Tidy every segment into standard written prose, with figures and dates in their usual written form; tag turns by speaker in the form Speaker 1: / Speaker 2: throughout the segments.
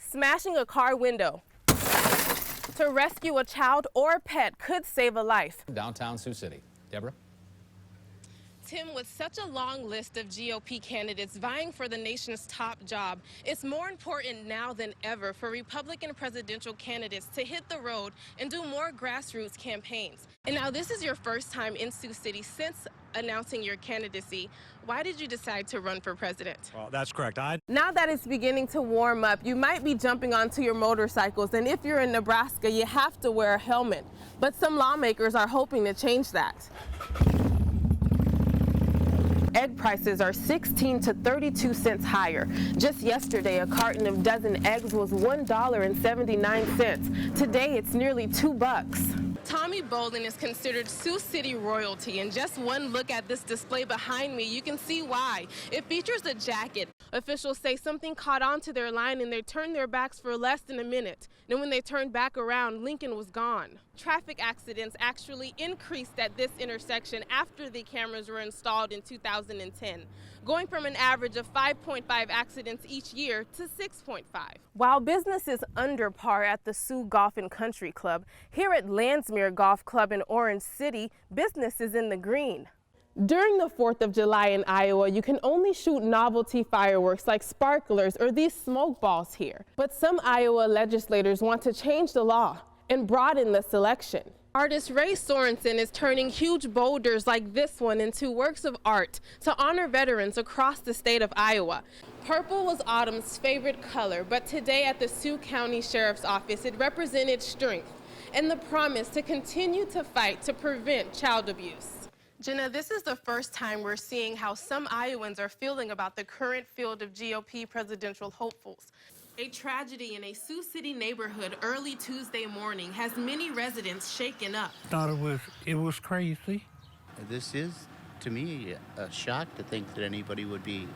Speaker 1: Smashing a car window to rescue a child or pet could save a life.
Speaker 2: Downtown Sioux City. Deborah?
Speaker 1: Tim, with such a long list of GOP candidates vying for the nation's top job, it's more important now than ever for Republican presidential candidates to hit the road and do more grassroots campaigns. And now this is your first time in Sioux City since announcing your candidacy. Why did you decide to run for president?
Speaker 3: Well, that's correct.
Speaker 1: Now that it's beginning to warm up, you might be jumping onto your motorcycles, and if you're in Nebraska, you have to wear a helmet. But some lawmakers are hoping to change that. Egg prices are 16 to 32 cents higher. Just yesterday, a carton of dozen eggs was $1.79. Today, it's nearly $2. Tommy Bolden is considered Sioux City royalty, and just one look at this display behind me, you can see why. It features a jacket. Officials say something caught onto their line and they turned their backs for less than a minute. Then when they turned back around, Lincoln was gone. Traffic accidents actually increased at this intersection after the cameras were installed in 2010, going from an average of 5.5 accidents each year to 6.5. While business is under par at the Sioux Golf and Country Club, here at Landsmere Golf Club in Orange City, business is in the green. During the 4th of July in Iowa, you can only shoot novelty fireworks like sparklers or these smoke balls here. But some Iowa legislators want to change the law and broaden the selection. Artist Ray Sorensen is turning huge boulders like this one into works of art to honor veterans across the state of Iowa. Purple was Autumn's favorite color, but today at the Sioux County Sheriff's Office, it represented strength and the promise to continue to fight to prevent child abuse. Jenna, this is the first time we're seeing how some Iowans are feeling about the current field of GOP presidential hopefuls. A tragedy in a Sioux City neighborhood early Tuesday morning has many residents shaken up.
Speaker 4: Thought it was crazy.
Speaker 5: This is, to me, a shock to think that anybody would be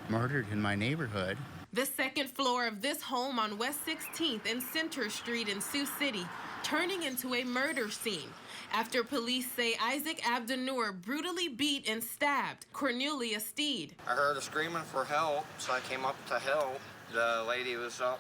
Speaker 5: murdered in my neighborhood.
Speaker 1: The second floor of this home on West 16th and Center Street in Sioux City turning into a murder scene after police say Isaac Abdennour brutally beat and stabbed Cornelia Steed.
Speaker 6: I heard her screaming for help, so I came up to help. The lady was out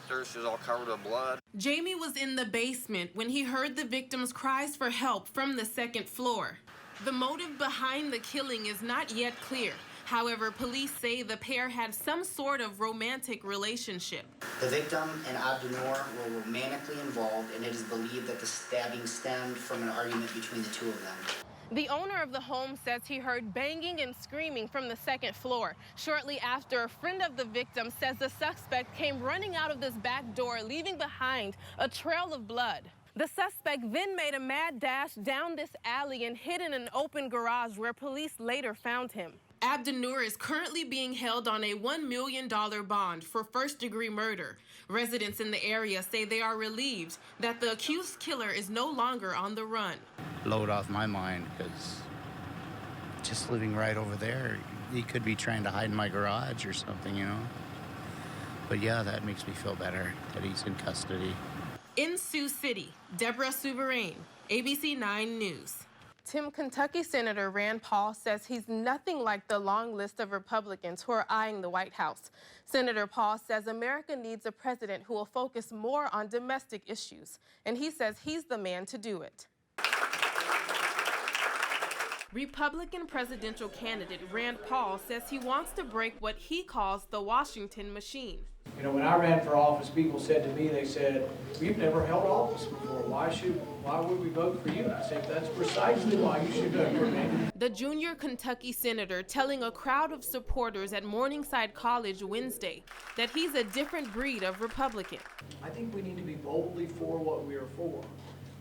Speaker 6: there, she was all covered in blood.
Speaker 1: Jamie was in the basement when he heard the victim's cries for help from the second floor. The motive behind the killing is not yet clear. However, police say the pair had some sort of romantic relationship.
Speaker 7: The victim and Abdennour were romantically involved, and it is believed that the stabbing stemmed from an argument between the two of them.
Speaker 1: The owner of the home says he heard banging and screaming from the second floor. Shortly after, a friend of the victim says the suspect came running out of this back door, leaving behind a trail of blood. The suspect then made a mad dash down this alley and hid in an open garage where police later found him. Abdennour is currently being held on a $1 million bond for first-degree murder. Residents in the area say they are relieved that the accused killer is no longer on the run.
Speaker 5: Load off my mind, because just living right over there, he could be trying to hide in my garage or something, you know. But yeah, that makes me feel better that he's in custody.
Speaker 1: In Sioux City, Deborah Souverain, ABC 9 News. Tim, Kentucky Senator Rand Paul says he's nothing like the long list of Republicans who are eyeing the White House. Senator Paul says America needs a president who will focus more on domestic issues, and he says he's the man to do it. Republican presidential candidate Rand Paul says he wants to break what he calls the Washington machine.
Speaker 8: You know, when I ran for office, people said to me, they said, "We've never held office before. Why would we vote for you?" I said, "That's precisely why you should vote for me."
Speaker 1: The junior Kentucky senator telling a crowd of supporters at Morningside College Wednesday that he's a different breed of Republican.
Speaker 8: I think we need to be boldly for what we are for.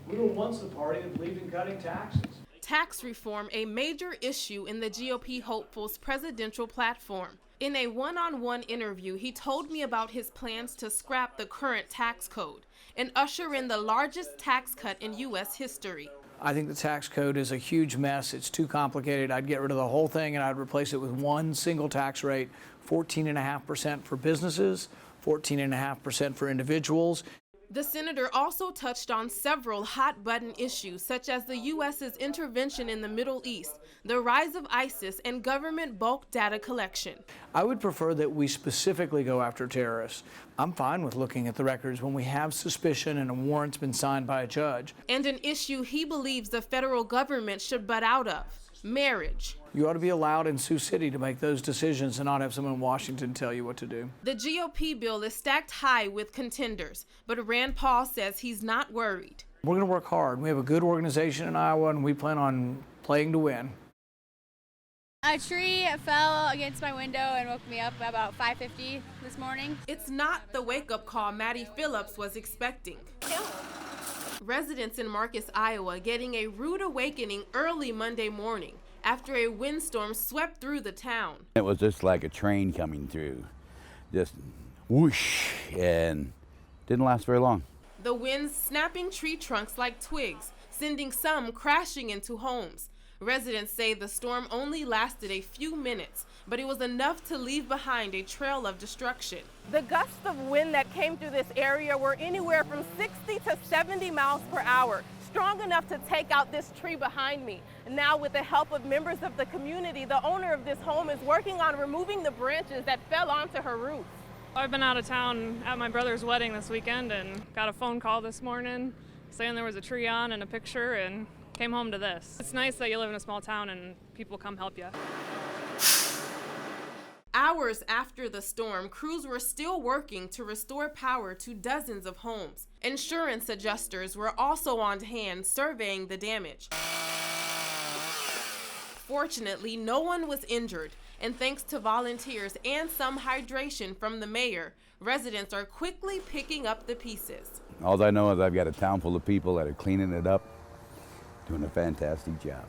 Speaker 8: We were once the party that believed in cutting taxes.
Speaker 1: Tax reform, a major issue in the GOP hopeful's presidential platform. In a one-on-one interview, he told me about his plans to scrap the current tax code and usher in the largest tax cut in U.S. history.
Speaker 8: I think the tax code is a huge mess. It's too complicated. I'd get rid of the whole thing and I'd replace it with one single tax rate, 14.5% for businesses, 14.5% for individuals.
Speaker 1: The senator also touched on several hot-button issues, such as the U.S.'s intervention in the Middle East, the rise of ISIS, and government bulk data collection.
Speaker 3: I would prefer that we specifically go after terrorists. I'm fine with looking at the records when we have suspicion and a warrant's been signed by a judge.
Speaker 1: And an issue he believes the federal government should butt out of: marriage.
Speaker 3: You ought to be allowed in Sioux City to make those decisions and not have someone in Washington tell you what to do.
Speaker 1: The GOP bill is stacked high with contenders, but Rand Paul says he's not worried.
Speaker 3: We're going to work hard. We have a good organization in Iowa, and we plan on playing to win.
Speaker 9: A tree fell against my window and woke me up about 5:50 this morning.
Speaker 1: It's not the wake-up call Maddie Phillips was expecting. Residents in Marcus, Iowa, getting a rude awakening early Monday morning after a windstorm swept through the town.
Speaker 10: It was just like a train coming through, just whoosh, and didn't last very long.
Speaker 1: The winds snapping tree trunks like twigs, sending some crashing into homes. Residents say the storm only lasted a few minutes, but it was enough to leave behind a trail of destruction. The gusts of wind that came through this area were anywhere from 60 to 70 miles per hour, strong enough to take out this tree behind me. Now, with the help of members of the community, the owner of this home is working on removing the branches that fell onto her roof.
Speaker 11: I've been out of town at my brother's wedding this weekend and got a phone call this morning saying there was a tree on and a picture, and came home to this. It's nice that you live in a small town and people come help you.
Speaker 1: Hours after the storm, crews were still working to restore power to dozens of homes. Insurance adjusters were also on hand surveying the damage. Fortunately, no one was injured, and thanks to volunteers and some hydration from the mayor, residents are quickly picking up the pieces.
Speaker 10: All I know is I've got a town full of people that are cleaning it up, doing a fantastic job.